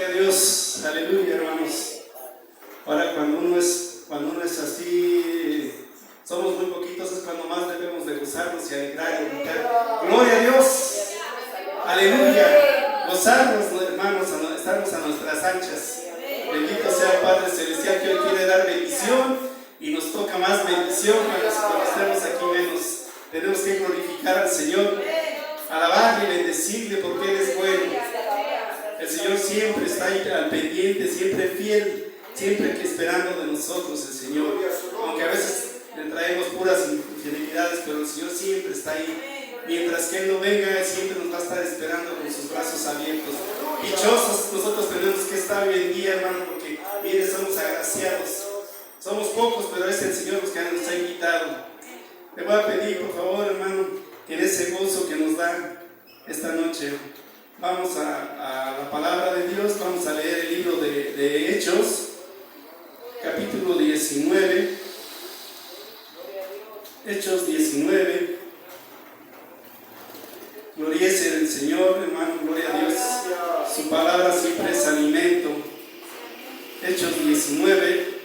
a Dios, aleluya, hermanos. Ahora cuando uno es así, somos muy poquitos, es cuando más debemos de gozarnos y alegrar y gritar, gloria a Dios, aleluya, gozarnos, hermanos, estarnos a nuestras anchas. Bendito sea el Padre Celestial, que hoy quiere dar bendición y nos toca más bendición cuando estemos aquí menos. Tenemos que glorificar al Señor, alabarle y bendecirle porque Él es bueno. El Señor siempre está ahí al pendiente, siempre fiel, siempre que esperando de nosotros el Señor. Aunque a veces le traemos puras infidelidades, pero el Señor siempre está ahí. Mientras que Él no venga, siempre nos va a estar esperando con sus brazos abiertos. Dichosos nosotros tenemos que estar hoy en día, hermano, porque mire, somos agraciados. Somos pocos, pero es el Señor los que nos ha invitado. Le voy a pedir, por favor, hermano, que en ese gozo que nos da esta noche, vamos a la palabra de Dios. Vamos a leer el libro de Hechos, capítulo 19. Hechos 19. Gloriese el Señor, hermano, gloria a Dios. Su palabra siempre es alimento. Hechos 19,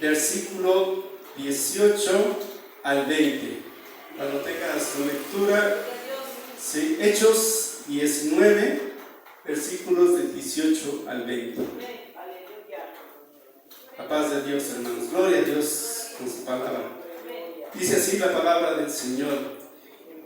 versículo 18 al 20. Cuando tenga su lectura, sí, Hechos 19, versículos del 18 al 20. La paz de Dios, hermanos. Gloria a Dios con su palabra. Dice así la palabra del Señor.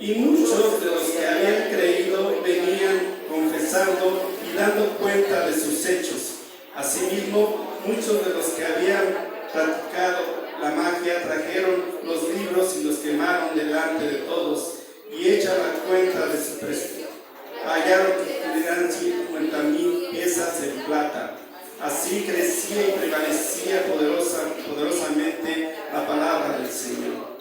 Y muchos de los que habían creído venían confesando y dando cuenta de sus hechos. Asimismo, muchos de los que habían practicado la magia trajeron los libros y los quemaron delante de todos, y hecha la cuenta de su precio, hallaron que eran 50,000 piezas de plata. Así crecía y prevalecía poderosamente la palabra del Señor.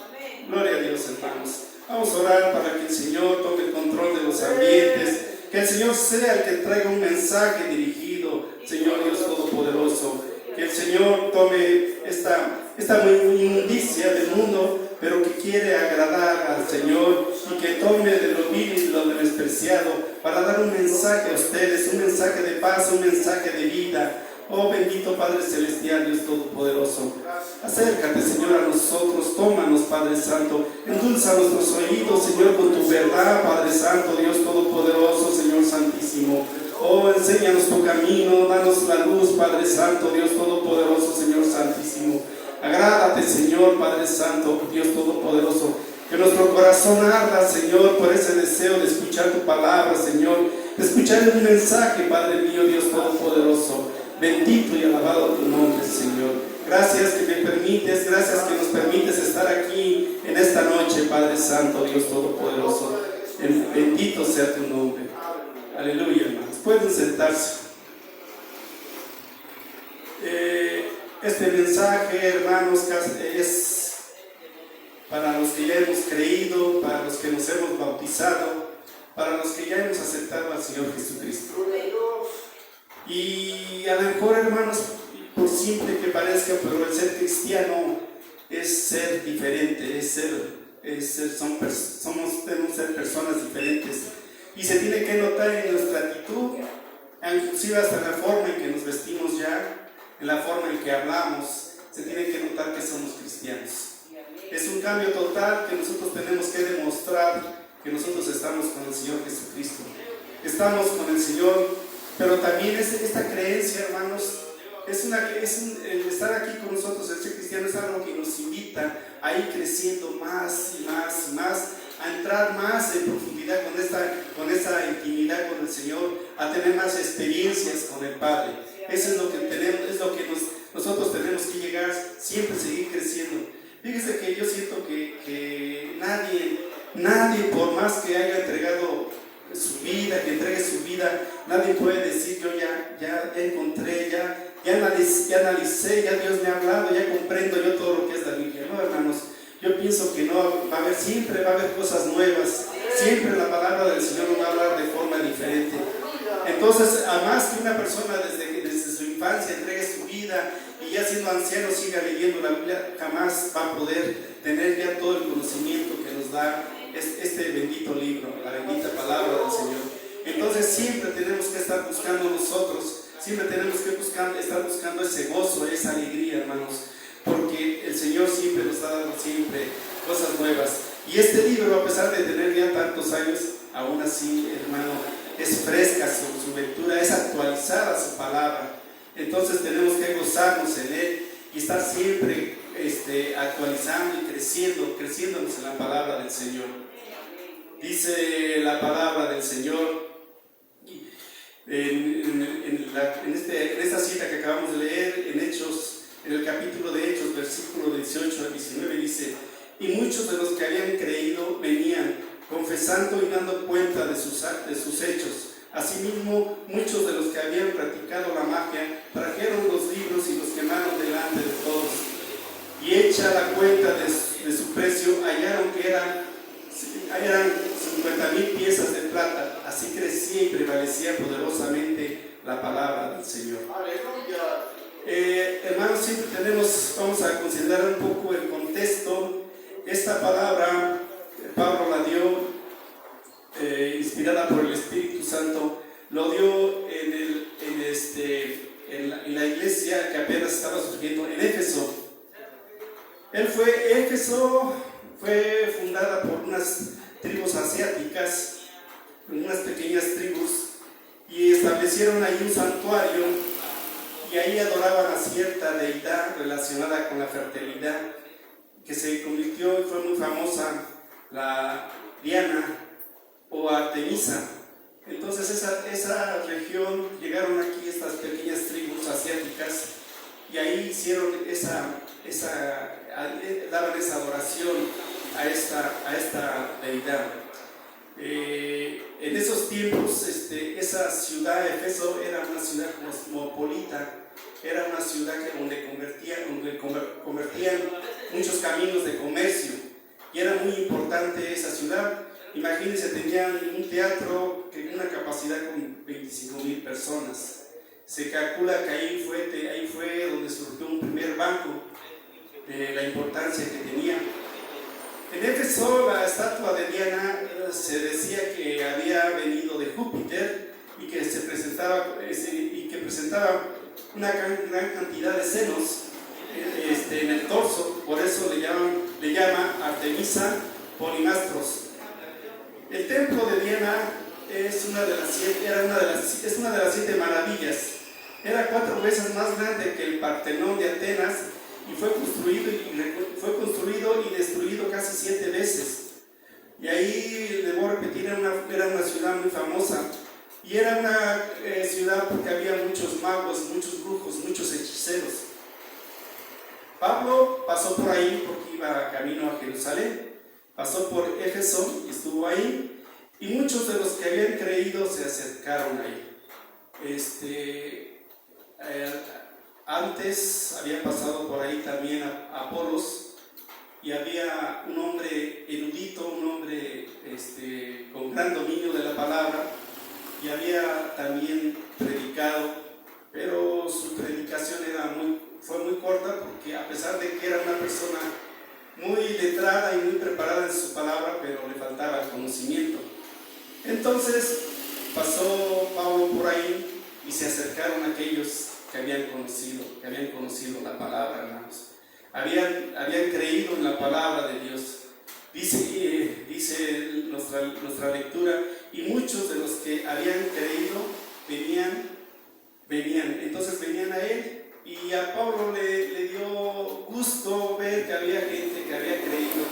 Gloria a Dios, hermanos. Vamos a orar para que el Señor tome el control de los ambientes, que el Señor sea el que traiga un mensaje dirigido, Señor Dios Todopoderoso, que el Señor tome esta inmundicia del mundo, pero que quiere agradar al Señor, y que tome de lo vil y de lo despreciado para dar un mensaje a ustedes, un mensaje de paz, un mensaje de vida. Oh bendito Padre Celestial, Dios Todopoderoso, acércate, Señor, a nosotros, tómanos, Padre Santo, endulza nuestros oídos, Señor, con tu verdad, Padre Santo, Dios Todopoderoso, Señor Santísimo. Oh, enséñanos tu camino, danos la luz, Padre Santo, Dios Todopoderoso, Señor Santísimo. Agrádate, Señor, Padre Santo, Dios Todopoderoso, que nuestro corazón arda, Señor, por ese deseo de escuchar tu palabra, Señor, de escuchar un mensaje, Padre mío, Dios Todopoderoso. Bendito y alabado tu nombre, Señor. Gracias que me permites, gracias que nos permites estar aquí en esta noche, Padre Santo, Dios Todopoderoso. Bendito sea tu nombre. Aleluya, hermanos. Pueden sentarse. Este mensaje, hermanos, es para los que ya hemos creído, para los que nos hemos bautizado, para los que ya hemos aceptado al Señor Jesucristo. Y a lo mejor, hermanos, por simple que parezca, pero el ser cristiano es ser diferente, debemos ser personas diferentes. Y se tiene que notar en nuestra actitud, inclusive hasta en la forma en que nos vestimos ya, en la forma en que hablamos, se tiene que notar que somos cristianos. Es un cambio total que nosotros tenemos que demostrar que nosotros estamos con el Señor Jesucristo. Estamos con el Señor. Pero también esta creencia, hermanos, el estar aquí con nosotros, el ser cristiano, es algo que nos invita a ir creciendo más y más y más, a entrar más en profundidad con esa intimidad con el Señor, a tener más experiencias con el Padre. Eso es lo que tenemos, es lo que nosotros tenemos que llegar, siempre seguir creciendo. Fíjese que yo siento que nadie, por más que haya entregado su vida, que entregue su vida, nadie puede decir yo ya encontré, ya analicé, ya Dios me ha hablado, ya comprendo yo todo lo que es la Biblia. No, hermanos, yo pienso que no, siempre va a haber cosas nuevas, siempre la palabra del Señor nos va a hablar de forma diferente. Entonces, a más que una persona desde su infancia entregue su vida y ya siendo anciano siga leyendo la Biblia, jamás va a poder tener ya todo el conocimiento que nos da este bendito libro, la bendita palabra del Señor. Entonces siempre tenemos que estar buscando nosotros, siempre tenemos que estar buscando ese gozo, esa alegría, hermanos, porque el Señor siempre nos está dando siempre cosas nuevas. Y este libro, a pesar de tener ya tantos años, aún así, hermano, es fresca su lectura, es actualizada su palabra. Entonces tenemos que gozarnos en él y estar siempre actualizando y creciéndonos en la palabra del Señor. Dice la palabra del Señor en esta cita que acabamos de leer en Hechos, en el capítulo de Hechos, versículo 18 al 19, dice: y muchos de los que habían creído venían confesando y dando cuenta de sus hechos. Asimismo, muchos de los que habían practicado la magia trajeron los libros y los quemaron delante de todos. Y hecha la cuenta de su precio, hallaron que eran 50,000 piezas de plata. Así crecía y prevalecía poderosamente la palabra del Señor. Hermanos, siempre vamos a considerar un poco el contexto. Esta palabra Pablo la dio inspirada por el Espíritu Santo, lo dio en la iglesia que apenas estaba surgiendo en Éfeso. Éfeso fue fundada por unas tribus asiáticas, unas pequeñas tribus, y establecieron ahí un santuario, y ahí adoraban a cierta deidad relacionada con la fertilidad, que se convirtió y fue muy famosa, la Diana o Artemisa. Entonces esa región, llegaron aquí estas pequeñas tribus asiáticas, y ahí hicieron daban esa adoración a esta deidad. En esos tiempos, esa ciudad, Éfeso, era una ciudad cosmopolita, era una ciudad donde convertían muchos caminos de comercio, y era muy importante esa ciudad. Imagínense, tenían un teatro que tenía una capacidad con 25,000 personas. Se calcula que ahí fue donde surgió un primer banco, la importancia que tenía. En Éfeso, la estatua de Diana se decía que había venido de Júpiter y que presentaba una gran cantidad de senos en el torso. Por eso le llama Artemisa Polimastros. El templo de Diana es una de las 7 maravillas. Era 4 veces más grande que el Partenón de Atenas, y fue construido y destruido casi 7 veces. Y ahí, debo repetir, era una ciudad muy famosa, y era una ciudad porque había muchos magos, muchos brujos, muchos hechiceros. Pablo pasó por ahí porque iba camino a Jerusalén, pasó por Éfeso y estuvo ahí, y muchos de los que habían creído se acercaron ahí. Antes había pasado por ahí también Apolos, y había un hombre erudito, un hombre con gran dominio de la palabra, y había también predicado, pero su predicación fue muy corta, porque a pesar de que era una persona muy letrada y muy preparada en su palabra, pero le faltaba el conocimiento. Entonces pasó Pablo por ahí y se acercaron a aquellos que habían conocido la palabra, hermanos. Habían creído en la palabra de Dios. Dice nuestra lectura: y muchos de los que habían creído venían. Entonces venían a él, y a Pablo le dio gusto ver que había gente que había creído,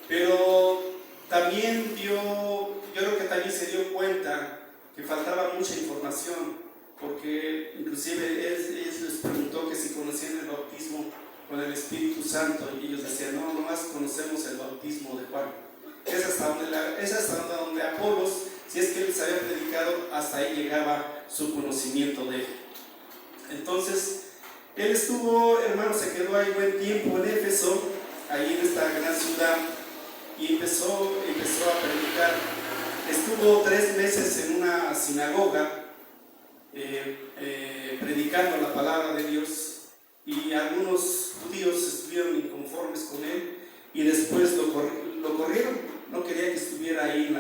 pero también yo creo que también se dio cuenta que faltaba mucha información, porque inclusive él les preguntó que si conocían el bautismo con el Espíritu Santo, y ellos decían: no, nomás conocemos el bautismo de Juan. Es hasta donde Apolos, si es que él les había predicado, hasta ahí llegaba su conocimiento de él. Entonces él estuvo, hermano, se quedó ahí buen tiempo en Éfeso, ahí en esta gran ciudad, y empezó a predicar. Estuvo 3 meses en una sinagoga predicando la palabra de Dios, y algunos judíos estuvieron inconformes con él, y después lo corrieron. No quería que estuviera ahí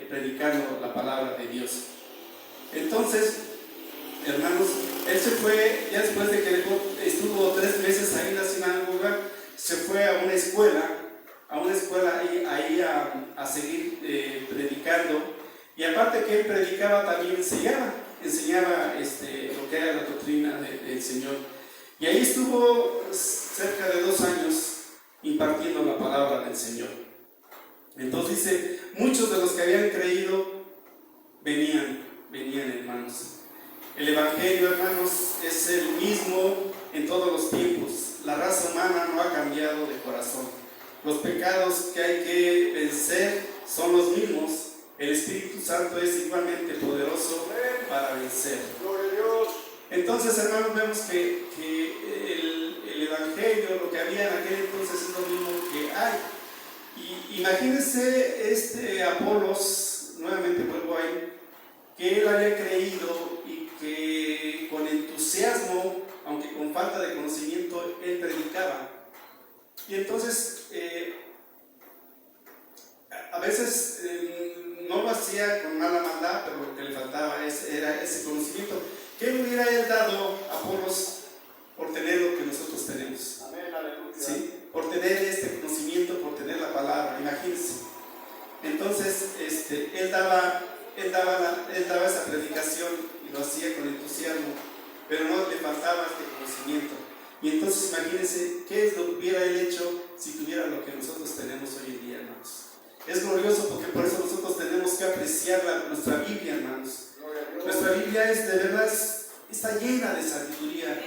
predicando la palabra de Dios. Entonces hermanos, él se fue, ya después de que estuvo 3 meses ahí en la sinagoga, se fue a una escuela ahí a seguir predicando. Y aparte que él predicaba, también enseñaba lo que era la doctrina del Señor. Y ahí estuvo cerca de 2 años impartiendo la palabra del Señor. Entonces dice, muchos de los que habían creído venían hermanos. El Evangelio, hermanos, es el mismo en todos los tiempos. La raza humana no ha cambiado de corazón. Los pecados que hay que vencer son los mismos. El Espíritu Santo es igualmente poderoso para vencer. Entonces, hermanos, vemos que el Evangelio, lo que había en aquel entonces, es lo mismo que hay. Y imagínense Apolos, nuevamente vuelvo ahí, que él había creído y que con entusiasmo, aunque con falta de conocimiento, él predicaba. Y entonces, a veces no lo hacía con mala maldad, pero lo que le faltaba era ese conocimiento. ¿Qué le hubiera él dado a Apolos por tener lo que nosotros tenemos? Amén, aleluya. ¿Sí? Por tener este conocimiento, por tener la palabra, imagínense. Entonces, él daba esa predicación y lo hacía con entusiasmo, pero no le faltaba este conocimiento. Y entonces imagínense qué es lo que hubiera él hecho si tuviera lo que nosotros tenemos hoy en día, hermanos. Es glorioso porque por eso nosotros tenemos que apreciar nuestra Biblia, hermanos. Nuestra Biblia de verdad está llena de sabiduría,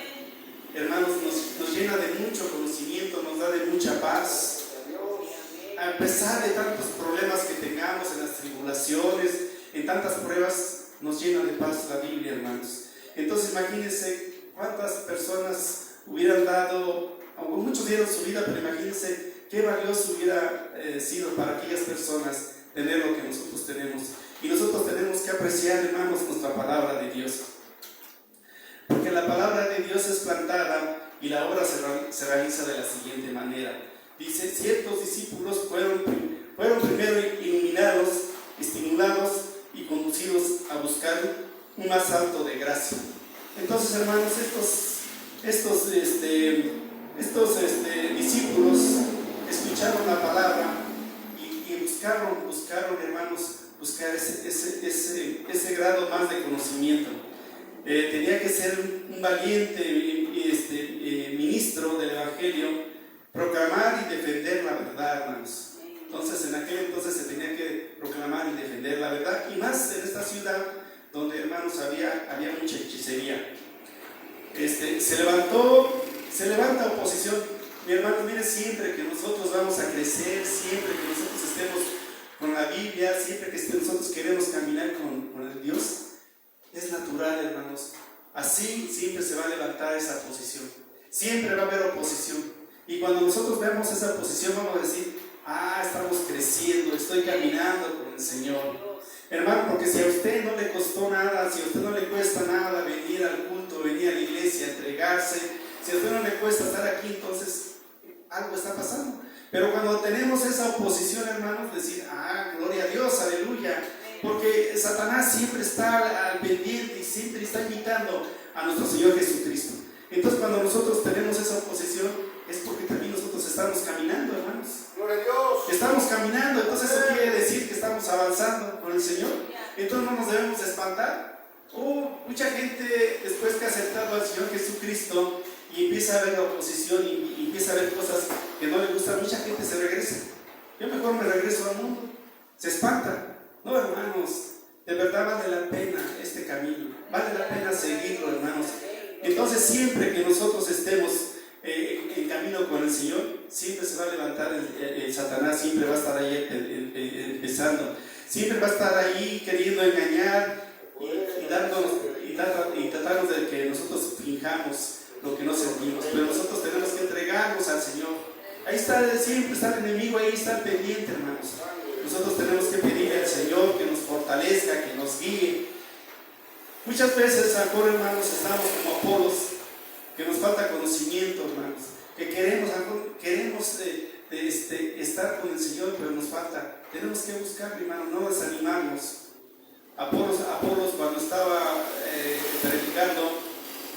hermanos, nos llena de mucho conocimiento, nos da de mucha paz. A pesar de tantos problemas que tengamos en las tribulaciones, en tantas pruebas, nos llena de paz la Biblia, hermanos. Entonces imagínense cuántas personas hubieran dado, aunque muchos dieron su vida, pero imagínense qué valioso hubiera sido para aquellas personas tener lo que nosotros tenemos. Y nosotros tenemos que apreciar, hermanos, nuestra palabra de Dios, porque la palabra de Dios es plantada y la obra se realiza de la siguiente manera. Dice, ciertos discípulos fueron primero iluminados, estimulados y conducidos a buscar un más alto de gracia. Entonces, hermanos, estos discípulos escucharon la palabra y buscaron, hermanos, buscar ese grado más de conocimiento. Tenía que ser un valiente ministro del Evangelio, proclamar y defender la verdad, hermanos. Entonces, en aquel entonces se tenía que proclamar y defender la verdad, y más en esta ciudad donde, hermanos, había mucha hechicería. Se levanta oposición. Mi hermano, mire, siempre que nosotros vamos a crecer, siempre que nosotros estemos con la Biblia, siempre que nosotros queremos caminar con el Dios, es natural, hermanos. Así siempre se va a levantar esa oposición. Siempre va a haber oposición. Y cuando nosotros vemos esa oposición, vamos a decir, estamos creciendo, estoy caminando con el Señor. Hermano, porque si a usted no le costó nada, si a usted no le cuesta nada venir al culto, venir a la iglesia, entregarse, si a usted no le cuesta estar aquí, entonces algo está pasando. Pero cuando tenemos esa oposición, hermanos, decir, gloria a Dios, aleluya, porque Satanás siempre está al pendiente y siempre está invitando a nuestro Señor Jesucristo. Entonces, cuando nosotros tenemos esa oposición, es porque también nosotros estamos caminando, hermanos. Gloria a Dios. Estamos caminando, entonces eso quiere decir que estamos avanzando con el Señor. Entonces no nos debemos espantar. Mucha gente, después que ha aceptado al Señor Jesucristo y empieza a ver la oposición y empieza a ver cosas que no le gustan, mucha gente se regresa. Yo mejor me regreso al mundo. Se espanta. No, hermanos, de verdad vale la pena este camino. Vale la pena seguirlo, hermanos. Entonces, siempre que nosotros estemos en camino con el Señor, siempre se va a levantar el Satanás, siempre va a estar ahí empezando, siempre va a estar ahí queriendo engañar y tratarnos de que nosotros fijamos lo que no sentimos, pero nosotros tenemos que entregarnos al Señor. Ahí está, siempre está el enemigo, ahí está pendiente, hermanos. Nosotros tenemos que pedirle al Señor que nos fortalezca, que nos guíe. Muchas veces, hermanos, estamos como Apolos, que nos falta conocimiento, hermanos, que queremos estar con el Señor, pero nos falta. Tenemos que buscarlo, hermanos, no desanimarnos. Apolos cuando estaba predicando,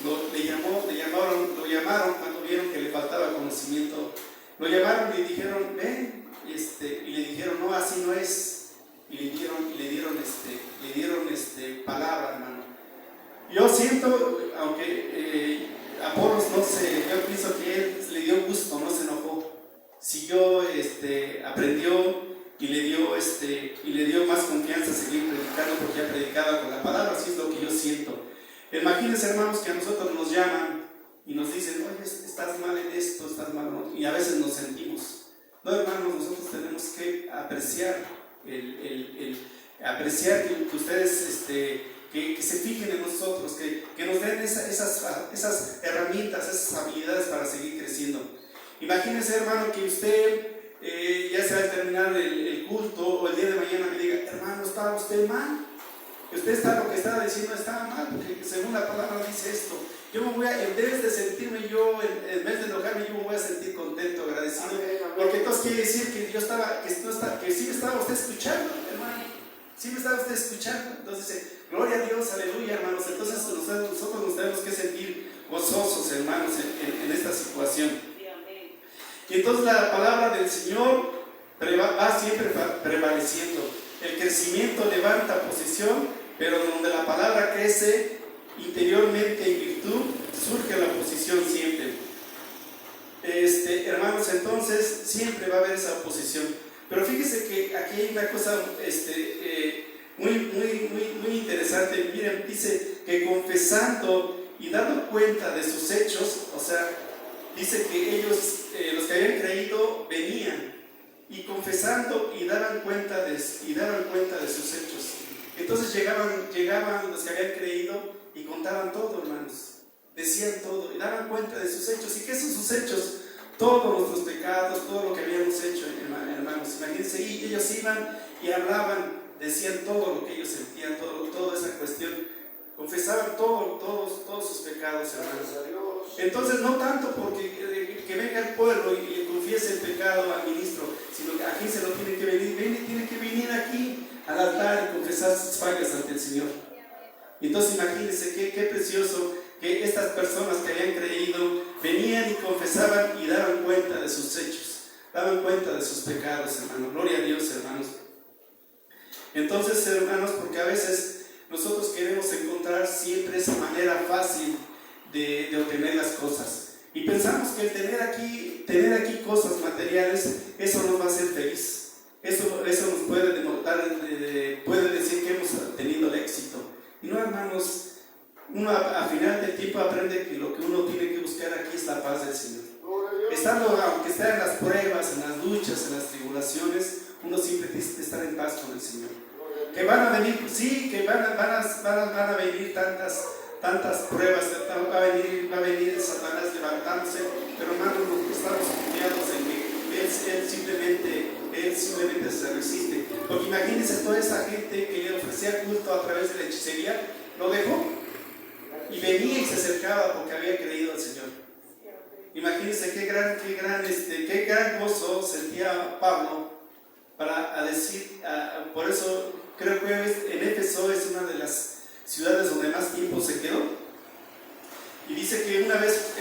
lo llamaron cuando vieron que le faltaba conocimiento. Lo llamaron y le dijeron, ven, y le dijeron, no, así no es. Y le dieron palabra, hermano. Yo siento, aunque Apolos yo pienso que él le dio gusto, no se enojó. Siguió, aprendió y le dio más confianza a seguir predicando, porque ha predicado con la palabra. Así es lo que yo siento. Imagínense, hermanos, que a nosotros nos llaman y nos dicen, oye, estás mal en esto, estás mal, ¿no? Y a veces nos sentimos. No, hermanos, nosotros tenemos que apreciar apreciar que ustedes que se fijen en nosotros, que nos den esas herramientas, esas habilidades para seguir creciendo. Imagínense, hermano, que usted ya se va a terminar el culto, o el día de mañana me diga, hermano, ¿estaba usted mal? Que usted lo que estaba diciendo estaba mal, porque según la palabra dice esto. Yo me voy en vez de sentirme yo, en vez de enojarme, yo me voy a sentir contento, agradecido, porque entonces quiere decir que sí me estaba usted escuchando, hermano. Sí me estaba usted escuchando. Entonces dice, gloria a Dios, aleluya, hermanos. Entonces nosotros nos tenemos que sentir gozosos, hermanos, en esta situación. Y entonces la palabra del Señor va siempre prevaleciendo. El crecimiento levanta posición, pero donde la palabra crece interiormente en virtud, surge la oposición siempre. Hermanos, entonces siempre va a haber esa oposición. Pero fíjese que aquí hay una cosa muy interesante. Miren, dice que confesando y dando cuenta de sus hechos, o sea, dice que ellos, los que habían creído, venían y confesando y daban cuenta de sus hechos. Entonces llegaban los que habían creído y contaban todo, hermanos. Decían todo y daban cuenta de sus hechos. ¿Y qué son sus hechos? Todos nuestros pecados, todo lo que habíamos hecho, hermanos. Imagínense, y ellos iban y hablaban, decían todo lo que ellos sentían, toda esa cuestión. Confesaban todos sus pecados, hermanos. Entonces, no tanto porque que venga el pueblo y le confiese el pecado al ministro, sino que aquí se lo tiene que venir, tiene que venir aquí al altar y confesar sus fallas ante el Señor. Y entonces imagínense qué precioso que estas personas que habían creído venían y confesaban y daban cuenta de sus hechos, daban cuenta de sus pecados, hermanos. Gloria a Dios, hermanos. Entonces, hermanos, porque a veces nosotros queremos encontrar siempre esa manera fácil de obtener las cosas, y pensamos que el tener aquí cosas materiales, eso nos va a hacer feliz. Eso nos puede decir que hemos tenido el éxito. Y no, hermanos, uno a final del tiempo aprende que lo que uno tiene que buscar aquí es la paz del Señor. Aunque esté en las pruebas, en las luchas, en las tribulaciones, uno siempre tiene que estar en paz con el Señor. Que van a venir, sí, que van a venir tantas pruebas, va a venir Satanás levantándose, pero hermanos, nosotros estamos confiados en que Él simplemente se resiste. Porque imagínense toda esa gente que le ofrecía culto a través de la hechicería, lo dejó y venía y se acercaba porque había creído al Señor. Imagínense qué gran gozo sentía Pablo para decir, por eso creo que en Éfeso es una de las ciudades donde más tiempo se quedó, y dice que una vez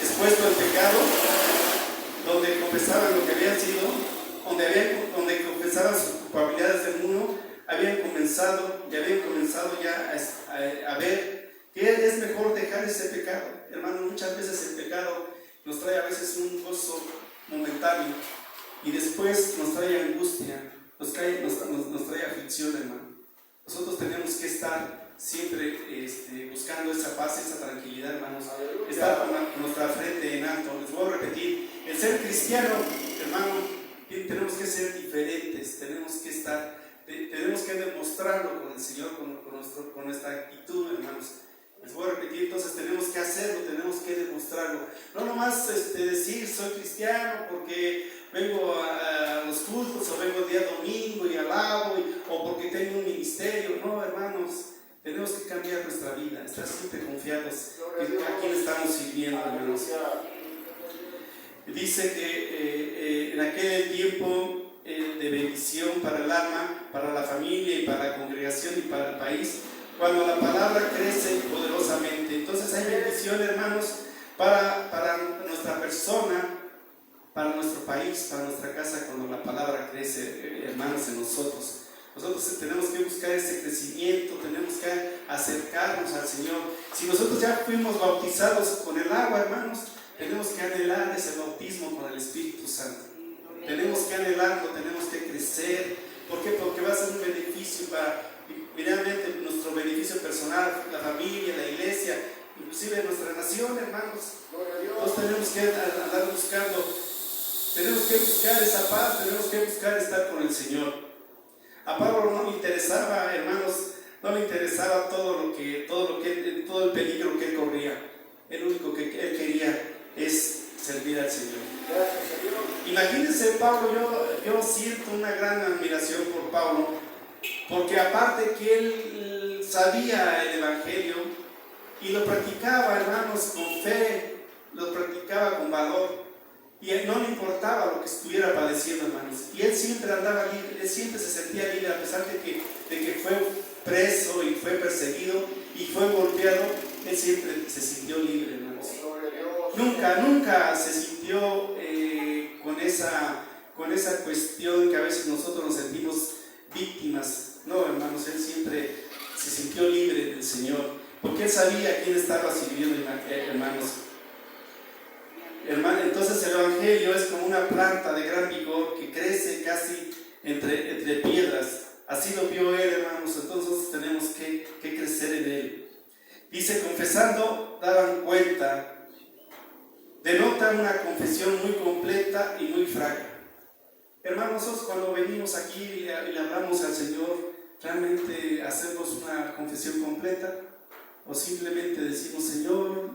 expuesto al pecado, donde confesaban lo que habían sido, donde confesaban sus culpabilidades del mundo, habían comenzado ya a ver que es mejor dejar ese pecado. Hermano, muchas veces el pecado nos trae a veces un gozo momentáneo y después nos trae angustia, nos trae aflicción, hermano. Nosotros tenemos que estar siempre buscando esa paz, esa tranquilidad, hermanos. Estar con nuestra frente en alto. Les voy a repetir, el ser cristiano, hermano, tenemos que ser diferentes, tenemos que demostrarlo con el Señor, con nuestra actitud, hermanos. Les voy a repetir, entonces tenemos que hacerlo, tenemos que demostrarlo. No nomás decir soy cristiano porque vengo a los cultos, o vengo el día domingo y alabo, o porque tengo un ministerio. No, hermanos, tenemos que cambiar nuestra vida, estar siempre confiados a quién estamos sirviendo, hermanos. Dice que en aquel tiempo de bendición para el alma, para la familia y para la congregación y para el país, cuando la palabra crece poderosamente. Entonces hay bendición, hermanos, para nuestra persona, para nuestro país, para nuestra casa, cuando la palabra crece, hermanos, en nosotros. Nosotros tenemos que buscar ese crecimiento, tenemos que acercarnos al Señor. Si nosotros ya fuimos bautizados con el agua, hermanos, tenemos que anhelar ese bautismo con el Espíritu Santo. Tenemos que anhelarlo, tenemos que crecer. ¿Por qué? Porque va a ser un beneficio para, primeramente, nuestro beneficio personal, la familia, la iglesia, inclusive nuestra nación, hermanos. Entonces tenemos que andar buscando, tenemos que buscar esa paz, tenemos que buscar estar con el Señor. A Pablo no le interesaba, hermanos, no le interesaba todo el peligro que él corría. El único que él quería es servir al Señor. Imagínense, Pablo, yo siento una gran admiración por Pablo, porque aparte que él sabía el Evangelio y lo practicaba, hermanos, con fe, lo practicaba con valor. Y él no le importaba lo que estuviera padeciendo, hermanos. Y él siempre andaba libre, él siempre se sentía libre, a pesar de que fue preso y fue perseguido y fue golpeado, él siempre se sintió libre, hermanos. Nunca se sintió con esa cuestión que a veces nosotros nos sentimos víctimas. No, hermanos, él siempre se sintió libre del Señor, porque él sabía a quién estaba sirviendo, hermanos. Entonces el Evangelio es como una planta de gran vigor que crece casi entre piedras. Así lo vio él, hermanos. Entonces tenemos que crecer en él. Dice, confesando, daban cuenta. Denota una confesión muy completa y muy franca. Hermanos, nosotros cuando venimos aquí y le hablamos al Señor, ¿realmente hacemos una confesión completa? ¿O simplemente decimos, Señor,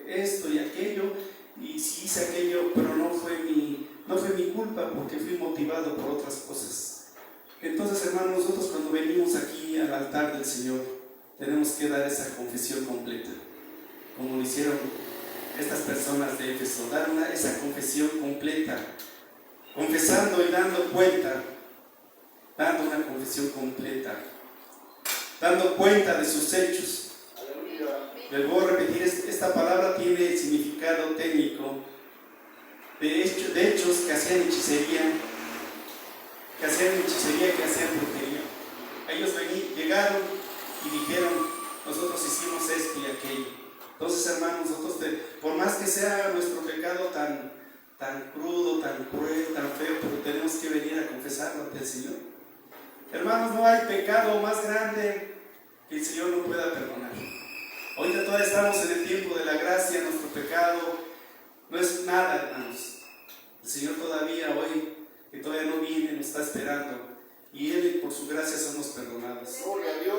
esto y aquello? Y sí hice aquello, pero no fue mi culpa, porque fui motivado por otras cosas. Entonces, hermanos, nosotros cuando venimos aquí al altar del Señor, tenemos que dar esa confesión completa, como lo hicieron estas personas de Éfeso, dar esa confesión completa, confesando y dando cuenta, dando una confesión completa, dando cuenta de sus hechos. Les voy a repetir, esta palabra tiene el significado técnico de hechos que hacían hechicería, que hacían brujería. Ellos llegaron y dijeron, nosotros hicimos esto y aquello. Entonces, hermanos, nosotros, por más que sea nuestro pecado tan crudo, tan cruel, tan feo, pero tenemos que venir a confesarlo ante el Señor. Hermanos, no hay pecado más grande que el Señor no pueda perdonar. Ahorita todavía estamos en el tiempo de la gracia, nuestro pecado no es nada, hermanos. El Señor todavía hoy, que todavía no viene, nos está esperando. Y Él, por su gracia, somos perdonados.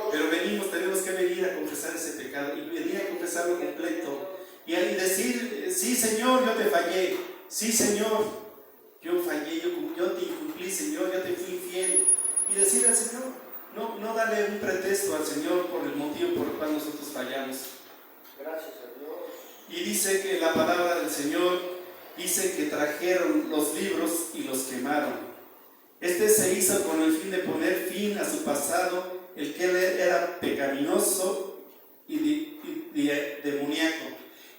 Pero tenemos que venir a confesar ese pecado y venir a confesarlo completo. Y decir, sí, Señor, yo te fallé. Sí, Señor, yo fallé, yo te incumplí, Señor, yo te fui infiel. Y decir al Señor, no darle un pretexto al Señor por el motivo por el cual nosotros fallamos. Gracias a Dios. Y dice que la palabra del Señor dice que trajeron los libros y los quemaron. Este se hizo con el fin de poner fin a su pasado, el que él era pecaminoso y demoníaco.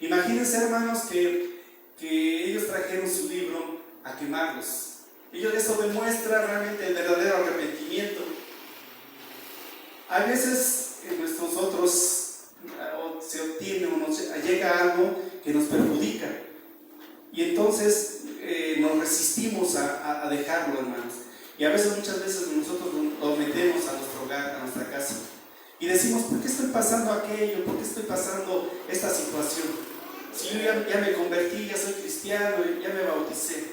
Imagínense, hermanos, que ellos trajeron su libro a quemarlos. Eso demuestra realmente el verdadero arrepentimiento. A veces en nosotros se obtiene o nos llega algo que nos perjudica y entonces nos resistimos a dejarlo, hermanos. Y a veces, muchas veces nosotros lo metemos a nuestro hogar, a nuestra casa y decimos, ¿por qué estoy pasando aquello? ¿Por qué estoy pasando esta situación? Si yo ya me convertí, ya soy cristiano, ya me bauticé,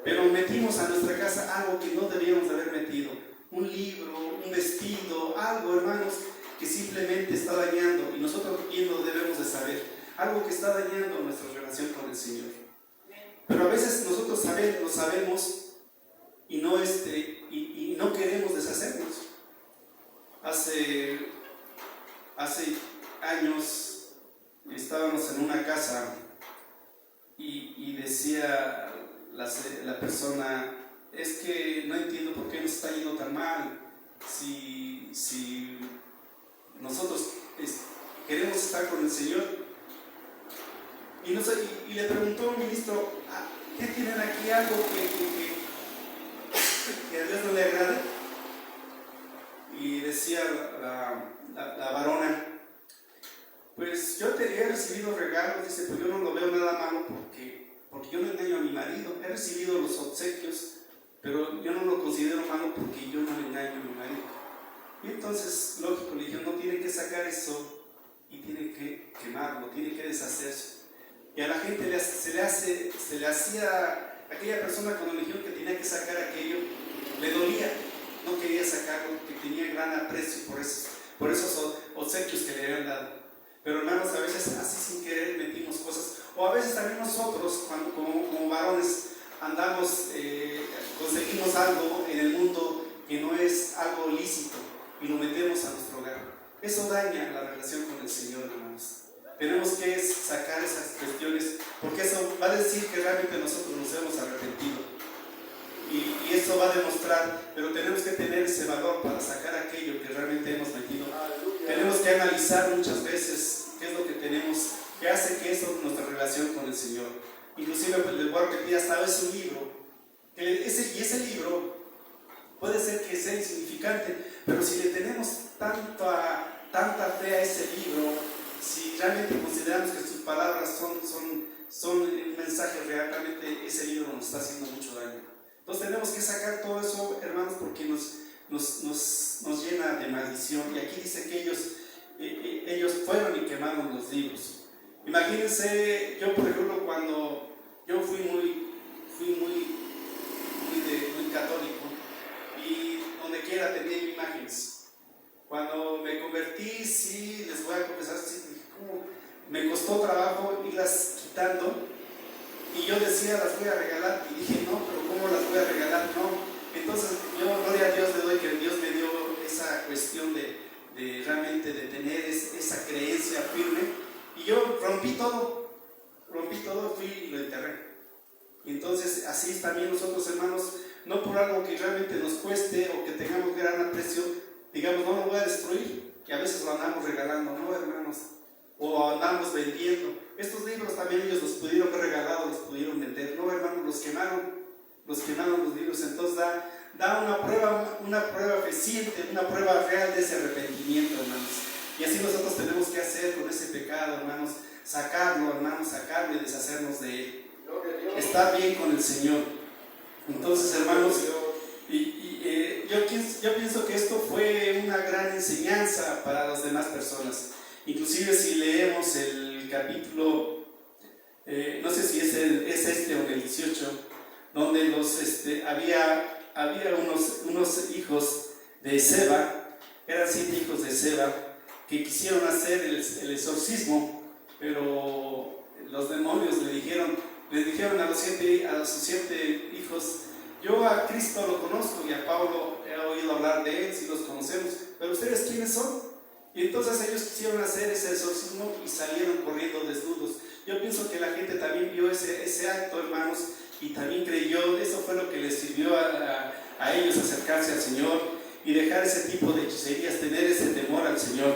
pero metimos a nuestra casa algo que no debíamos de haber metido. Un libro, un vestido, algo, hermanos, que simplemente está dañando, y nosotros bien lo debemos de saber, algo que está dañando nuestra relación con el Señor. Pero a veces nosotros lo sabemos y no queremos deshacernos. Hace años estábamos en una casa y decía la persona es que no entiendo por qué nos está yendo tan mal, si nosotros queremos estar con el Señor. Y le preguntó un ministro, ¿qué tienen aquí algo que a Dios no le agrade? Y decía la varona, pues yo he recibido regalos, dice, pues yo no lo veo nada malo porque yo no engaño a mi marido, he recibido los obsequios, pero yo no lo considero malo porque yo no le engaño a mi marido. Y entonces, lógico, le dije, no tiene que sacar eso y tiene que quemarlo, tiene que deshacerse. Y a la gente se le hacía, aquella persona cuando le dijeron que tenía que sacar aquello, le dolía, no quería sacarlo porque tenía gran aprecio por esos obsequios que le habían dado. Pero hermanos, a veces así sin querer metimos cosas, o a veces también nosotros, cuando como varones andamos, conseguimos algo en el mundo que no es algo lícito y lo metemos a nuestro hogar. Eso daña la relación con el Señor, hermanos. Tenemos que sacar esas cuestiones, porque eso va a decir que realmente nosotros nos hemos arrepentido. Y eso va a demostrar, pero tenemos que tener ese valor para sacar aquello que realmente hemos metido. Tenemos que analizar muchas veces qué es lo que tenemos, qué hace que eso nuestra relación con el Señor. Inclusive pues, les voy a repetir, hasta es un libro, y ese libro puede ser que sea insignificante, pero si le tenemos tanta fe a ese libro, si realmente consideramos que sus palabras son un mensaje real, realmente ese libro nos está haciendo mucho daño. Entonces tenemos que sacar todo eso, hermanos, porque nos llena de maldición. Y aquí dice que ellos fueron y quemaron los libros. Imagínense, yo por ejemplo, cuando yo fui muy católico, y donde quiera tenía imágenes. Cuando me convertí, sí, les voy a confesar, sí, como me costó trabajo irlas quitando. Y yo decía, las voy a regalar, y dije, no, pero ¿cómo las voy a regalar? No. Entonces, yo, gloria a Dios, le doy que Dios me dio esa cuestión de realmente de tener esa creencia firme. Y yo rompí todo, fui y lo enterré. Y entonces, así también nosotros, hermanos, no por algo que realmente nos cueste o que tengamos gran aprecio, digamos, no lo voy a destruir, y a veces lo andamos regalando, no, hermanos, o andamos vendiendo. Estos libros también ellos los pudieron haber regalado, los pudieron vender. No, hermanos, los quemaron los libros. Entonces da una prueba fehaciente, una prueba real de ese arrepentimiento, hermanos. Y así nosotros tenemos que hacer con ese pecado, hermanos, sacarlo y deshacernos de él. Estar bien con el Señor. Entonces, hermanos, yo pienso que esto fue una gran enseñanza para las demás personas. Inclusive si leemos el capítulo, no sé si es este o el 18, donde había unos hijos de Seba, eran 7 hijos de Seba, que quisieron hacer el exorcismo, pero los demonios les dijeron a sus 7 hijos, yo a Cristo lo conozco y a Pablo he oído hablar de él, si los conocemos, pero ¿ustedes quiénes son? Y entonces ellos quisieron hacer ese exorcismo y salieron corriendo desnudos. Yo pienso que la gente también vio ese acto, hermanos, y también creyó. Eso fue lo que les sirvió a ellos acercarse al Señor y dejar ese tipo de hechicerías, tener ese temor al Señor.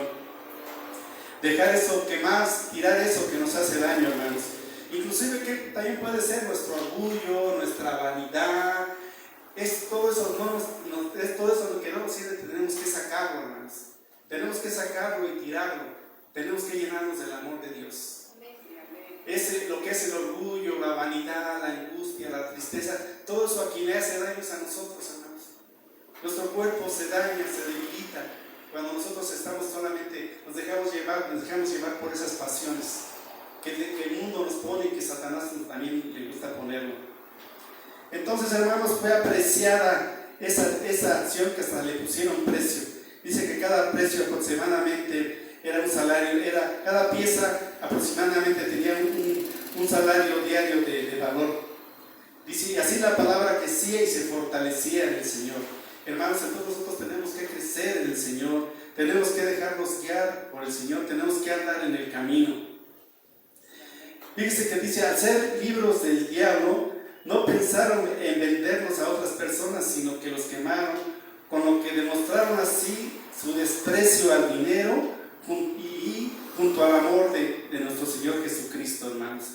Dejar eso que más, tirar eso que nos hace daño, hermanos. Inclusive que también puede ser nuestro orgullo, nuestra vanidad. Es todo eso lo que no nos sirve, tenemos que sacarlo, hermanos. Tenemos que sacarlo y tirarlo. Tenemos que llenarnos del amor de Dios. Lo que es el orgullo, la vanidad, la angustia, la tristeza, todo eso a quien le hace daños a nosotros, hermanos. Nuestro cuerpo se daña, se debilita cuando nosotros estamos solamente, nos dejamos llevar por esas pasiones que el mundo nos pone y que Satanás también le gusta ponerlo. Entonces, hermanos, fue apreciada esa acción que hasta le pusieron precio. Dice que cada precio aproximadamente era un salario, cada pieza aproximadamente tenía un salario diario de valor. Dice, y así la palabra crecía y se fortalecía en el Señor. Hermanos, entonces nosotros tenemos que crecer en el Señor, tenemos que dejarnos guiar por el Señor, tenemos que andar en el camino. Fíjese que dice, al ser libros del diablo, no pensaron en venderlos a otras personas, sino que los quemaron, con lo que demostraron así su desprecio al dinero y junto al amor de nuestro Señor Jesucristo, hermanos.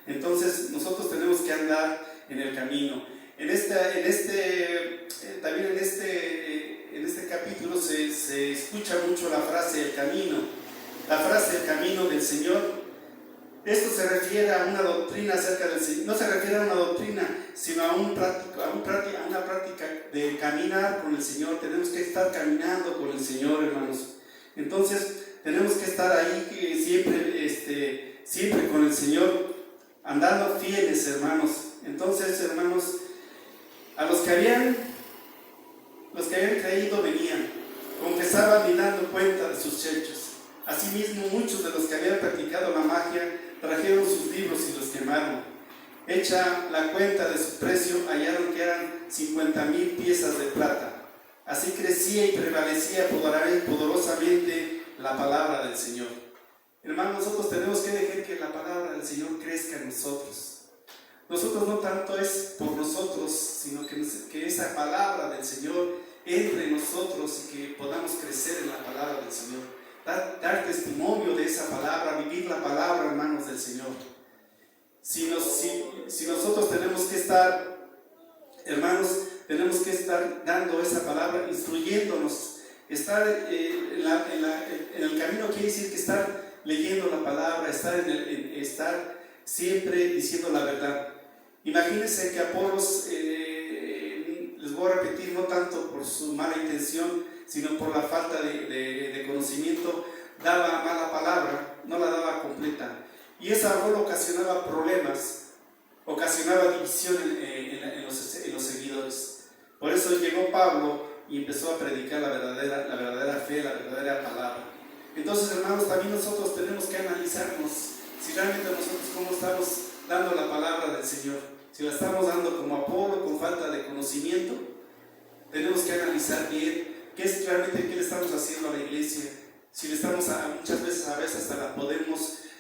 Entonces nosotros tenemos que andar en el camino. También en este capítulo se escucha mucho la frase el camino. La frase el camino del Señor. Esto se refiere a una doctrina acerca del Señor. No se refiere a una doctrina, sino a una práctica de caminar con el Señor. Tenemos que estar caminando con el Señor, hermanos. Entonces tenemos que estar ahí siempre con el Señor, andando fieles, hermanos. Entonces, hermanos, a los que habían creído venían, confesaban y dando cuenta de sus hechos. Asimismo, muchos de los que habían practicado la magia trajeron sus libros y los quemaron. Hecha la cuenta de su precio, hallaron que eran 50,000 piezas de plata. Así crecía y prevalecía poderosamente la palabra del Señor. Hermanos, nosotros tenemos que dejar que la palabra del Señor crezca en nosotros. Nosotros no tanto es por nosotros, sino que esa palabra del Señor entre en nosotros y que podamos crecer en la palabra del Señor. Dar testimonio de esa palabra, vivir la palabra, hermanos, del Señor. Si nosotros tenemos que estar, hermanos, tenemos que estar dando esa palabra, instruyéndonos. Estar en el camino quiere decir que estar leyendo la palabra, estar siempre diciendo la verdad. Imagínense que Apolos, les voy a repetir, no tanto por su mala intención, sino por la falta de conocimiento, daba mala palabra, no la daba completa. Y esa rol ocasionaba problemas, ocasionaba división en los seguidores. Por eso llegó Pablo y empezó a predicar la verdadera fe, la verdadera palabra. Entonces, hermanos, también nosotros tenemos que analizarnos si realmente nosotros cómo estamos dando la palabra del Señor. Si la estamos dando como Apolo, con falta de conocimiento, tenemos que analizar bien qué es realmente qué le estamos haciendo a la iglesia. Si le estamos muchas veces hasta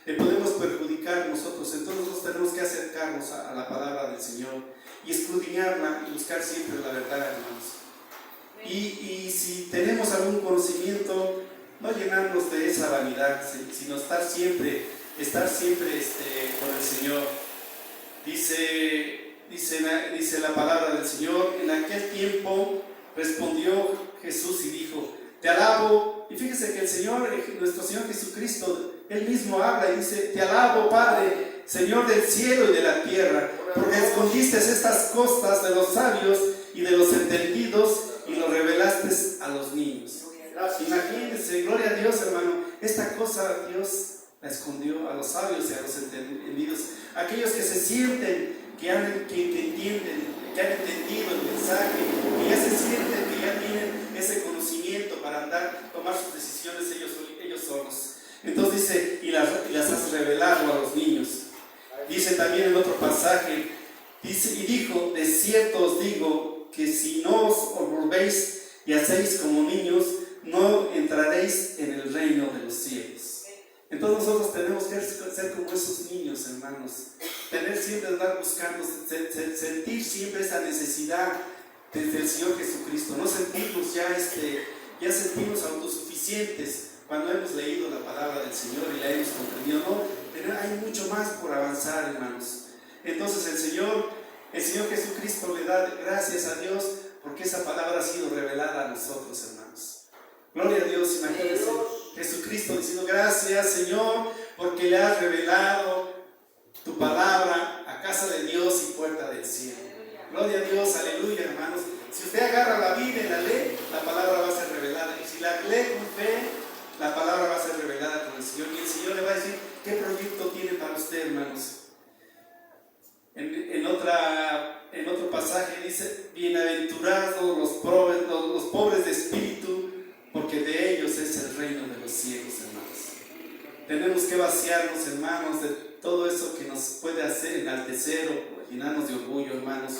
le podemos perjudicar nosotros. Entonces nosotros tenemos que acercarnos a la palabra del Señor y escudriñarla y buscar siempre la verdad, hermanos. Y si tenemos algún conocimiento, no llenarnos de esa vanidad, sino estar siempre con el Señor. Dice la palabra del Señor: en aquel tiempo respondió Jesús y dijo: te alabo. Y fíjese que el Señor, nuestro Señor Jesucristo, Él mismo habla y dice: te alabo, Padre, Señor del cielo y de la tierra, porque escondiste estas cosas de los sabios y de los entendidos y lo revelaste a los niños. Imagínense, gloria a Dios, hermano, esta cosa Dios la escondió a los sabios y a los entendidos, aquellos que se sienten, que han entendido el mensaje, que ya se sienten, que ya tienen ese conocimiento para tomar sus decisiones ellos solos. Entonces dice: y las has revelado a los niños. Dice también en otro pasaje, dice: y dijo, de cierto os digo que si no os volvéis y hacéis como niños, no entraréis en el reino de los cielos. Entonces nosotros tenemos que ser como esos niños, hermanos. Tener siempre, estar buscando, sentir siempre esa necesidad del Señor Jesucristo. No sentirnos ya sentirnos autosuficientes cuando hemos leído la palabra del Señor y la hemos comprendido. No, pero hay mucho más por avanzar, hermanos. Entonces el Señor Jesucristo le da gracias a Dios porque esa palabra ha sido revelada a nosotros, hermanos. Gloria a Dios. Imagínense Jesucristo diciendo: gracias, Señor, porque le has revelado tu palabra a casa de Dios y puerta del cielo. Gloria a Dios, aleluya, hermanos. Si usted agarra la Biblia y la lee, la palabra va a ser revelada. Y si la lee con fe, la palabra va a ser revelada con el Señor. Y el Señor le va a decir qué proyecto tiene para usted, hermanos. En otro pasaje dice: bienaventurados los pobres de espíritu, porque de ellos es el reino de los cielos, hermanos. Tenemos que vaciarnos, hermanos, de todo eso que nos puede hacer enaltecer o llenarnos de orgullo, hermanos,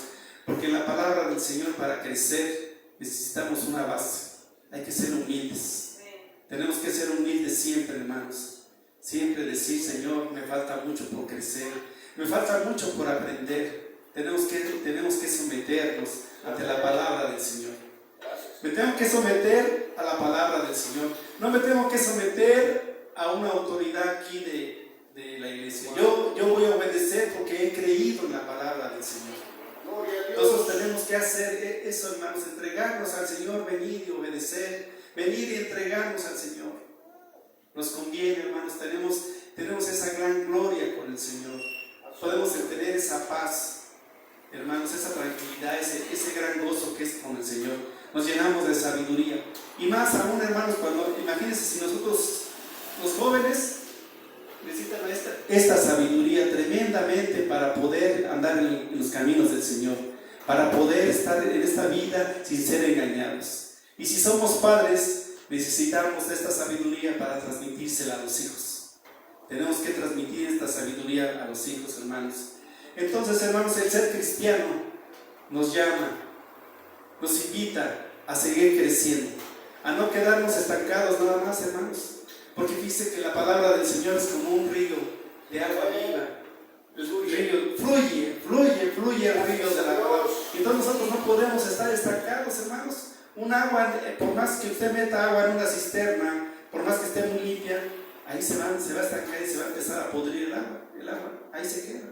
porque en la palabra del Señor, para crecer, necesitamos una base. Hay que ser humildes. Tenemos que ser humildes siempre, hermanos. Siempre decir: Señor, me falta mucho por crecer, me falta mucho por aprender. tenemos que someternos ante la palabra del Señor. Me tengo que someter a la palabra del Señor. No me tengo que someter a una autoridad aquí de la iglesia. Yo voy a obedecer porque he creído en la palabra del Señor. Nosotros tenemos que hacer eso, hermanos, entregarnos al Señor, venir y obedecer, venir y entregarnos al Señor. Nos conviene, hermanos, tenemos esa gran gloria con el Señor. Podemos tener esa paz, hermanos, esa tranquilidad, ese gran gozo que es con el Señor. Nos llenamos de sabiduría. Y más aún, hermanos, imagínense si nosotros, los jóvenes, necesitan esta sabiduría tremendamente para poder andar en los caminos del Señor, para poder estar en esta vida sin ser engañados. Y si somos padres, necesitamos de esta sabiduría para transmitírsela a los hijos. Tenemos que transmitir esta sabiduría a los hijos, hermanos. Entonces, hermanos, el ser cristiano nos llama, nos invita a seguir creciendo, a no quedarnos estancados nada más, hermanos. Porque dice que la palabra del Señor es como un río de agua viva. El río fluye el río de la palabra. Entonces nosotros no podemos estar estancados, hermanos. Un agua, por más que usted meta agua en una cisterna, por más que esté muy limpia, ahí se va a estancar y se va a empezar a podrir el agua, ahí se queda.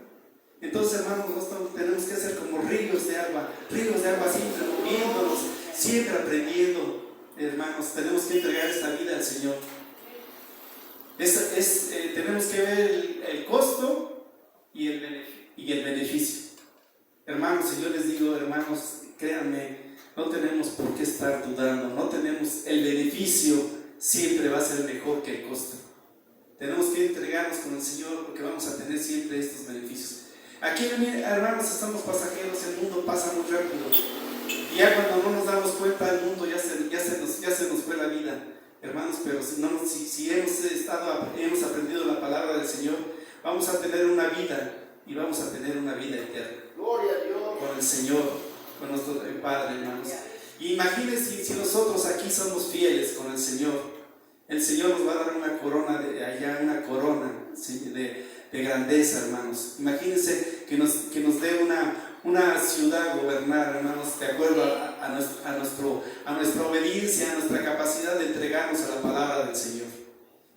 Entonces, hermanos, nosotros tenemos que ser como ríos de agua siempre moviéndonos, siempre aprendiendo. Hermanos, tenemos que entregar esta vida al Señor. Tenemos que ver el costo y el beneficio. Hermanos, si yo les digo, hermanos, créanme, no tenemos por qué estar dudando, no tenemos el beneficio, siempre va a ser mejor que el costo. Tenemos que entregarnos con el Señor porque vamos a tener siempre estos beneficios. Aquí, hermanos, estamos pasajeros, el mundo pasa muy rápido. Y ya cuando no nos damos cuenta, el mundo ya se nos fue la vida. Hermanos, pero si hemos aprendido la palabra del Señor, vamos a tener una vida y vamos a tener una vida eterna. Gloria a Dios. Con el Señor, con nuestro Padre, hermanos. Y imagínense si nosotros aquí somos fieles con el Señor. El Señor nos va a dar una corona una corona de grandeza, hermanos. Imagínense que nos dé una ciudad gobernar, hermanos, de acuerdo a nuestra obediencia, a nuestra capacidad de entregarnos a la palabra del Señor.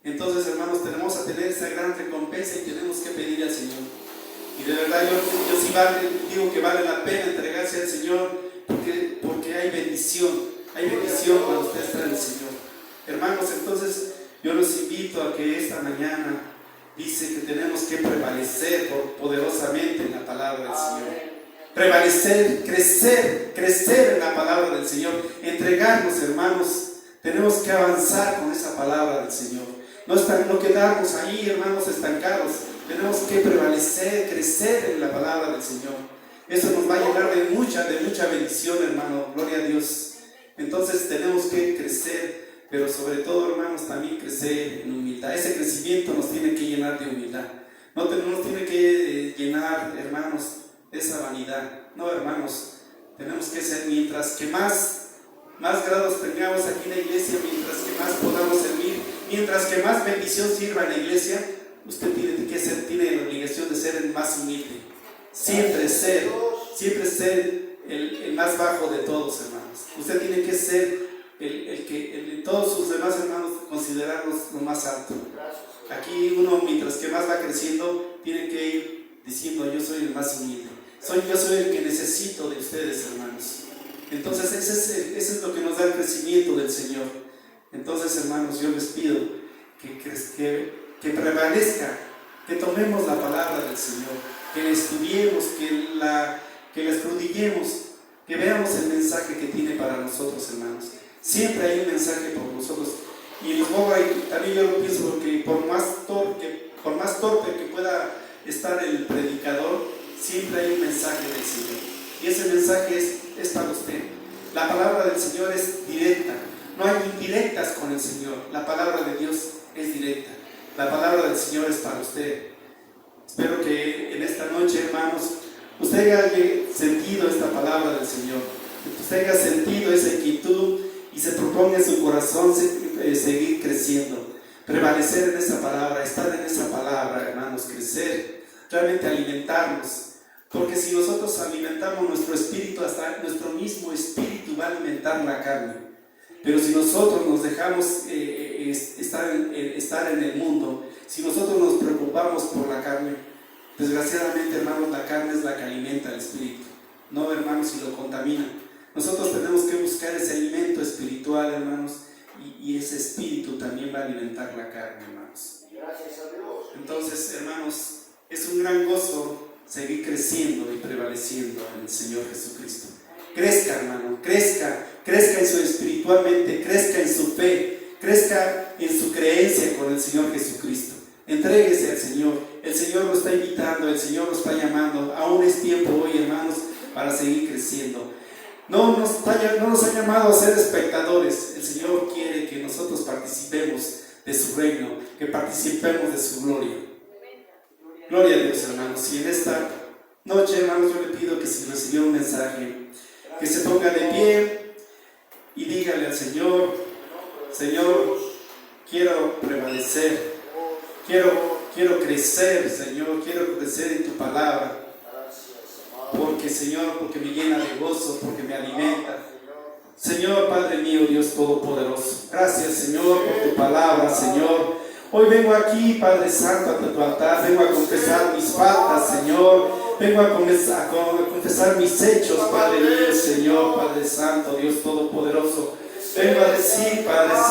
Entonces, hermanos, tenemos a tener esa gran recompensa y tenemos que pedir al Señor. Y de verdad yo sí digo que vale la pena entregarse al Señor porque hay bendición cuando usted está en el Señor. Hermanos, entonces yo los invito a que esta mañana dice que tenemos que prevalecer poderosamente en la palabra del Señor. Prevalecer, crecer en la palabra del Señor, entregarnos, hermanos. Tenemos que avanzar con esa palabra del Señor, no quedarnos ahí, hermanos, estancados. Tenemos que prevalecer, crecer en la palabra del Señor. Eso nos va a llenar de mucha bendición, hermano, gloria a Dios. Entonces tenemos que crecer, pero sobre todo, hermanos, también crecer en humildad. Ese crecimiento nos tiene que llenar de humildad. No nos tiene que llenar, hermanos, de esa vanidad. No, hermanos, tenemos que ser, mientras que más grados tengamos aquí en la iglesia, mientras que más podamos servir, mientras que más bendición sirva en la iglesia, usted tiene la obligación de ser el más humilde. Siempre ser el más bajo de todos, hermanos. Usted tiene que ser el que todos sus demás hermanos considerarlos lo más alto. Aquí uno, mientras que más va creciendo, tiene que ir diciendo: yo soy el más humilde. Yo soy el que necesito de ustedes, hermanos. Entonces ese es lo que nos da el crecimiento del Señor. Entonces, hermanos, yo les pido que prevalezca, que tomemos la palabra del Señor, que la estudiemos, que la escudriñemos, que veamos el mensaje que tiene para nosotros, hermanos. Siempre hay un mensaje por nosotros. Y también yo lo pienso, porque por más torpe que pueda estar el predicador, siempre hay un mensaje del Señor. Y ese mensaje es para usted. La palabra del Señor es directa. No hay indirectas con el Señor. La palabra de Dios es directa. La palabra del Señor es para usted. Espero que en esta noche, hermanos, usted haya sentido esta palabra del Señor. Que usted haya sentido esa inquietud y se proponga en su corazón seguir creciendo. Prevalecer en esa palabra, estar en esa palabra, hermanos, crecer, realmente alimentarnos Porque si nosotros alimentamos nuestro espíritu, hasta nuestro mismo espíritu va a alimentar la carne. Pero si nosotros nos dejamos estar en el mundo, si nosotros nos preocupamos por la carne, desgraciadamente, hermanos, la carne es la que alimenta el espíritu. No, hermanos, y lo contamina. Nosotros tenemos que buscar ese alimento espiritual, hermanos, y ese espíritu también va a alimentar la carne, hermanos. Gracias a Dios. Entonces, hermanos, es un gran gozo seguir creciendo y prevaleciendo en el Señor Jesucristo. Crezca, hermano, crezca en su espiritualmente, crezca en su fe, crezca en su creencia con el Señor Jesucristo. Entréguese al Señor. El Señor lo está invitando, el Señor lo está llamando. Aún es tiempo hoy, hermanos, para seguir creciendo. No nos ha llamado a ser espectadores. El Señor quiere que nosotros participemos de su reino, que participemos de su gloria. Gloria a Dios, hermanos. Y en esta noche, hermanos, yo le pido que si recibió un mensaje, que se ponga de pie y dígale al Señor: Señor, quiero prevalecer, quiero crecer, Señor, quiero crecer en tu palabra. Porque, Señor, porque me llena de gozo, porque me alimenta. Señor, Padre mío, Dios Todopoderoso, gracias, Señor, por tu palabra, Señor. Hoy vengo aquí, Padre Santo, ante tu altar, vengo a confesar mis faltas, Señor. Vengo a confesar mis hechos, Padre mío, Señor, Padre Santo, Dios Todopoderoso. Vengo a decir, Padre Santo,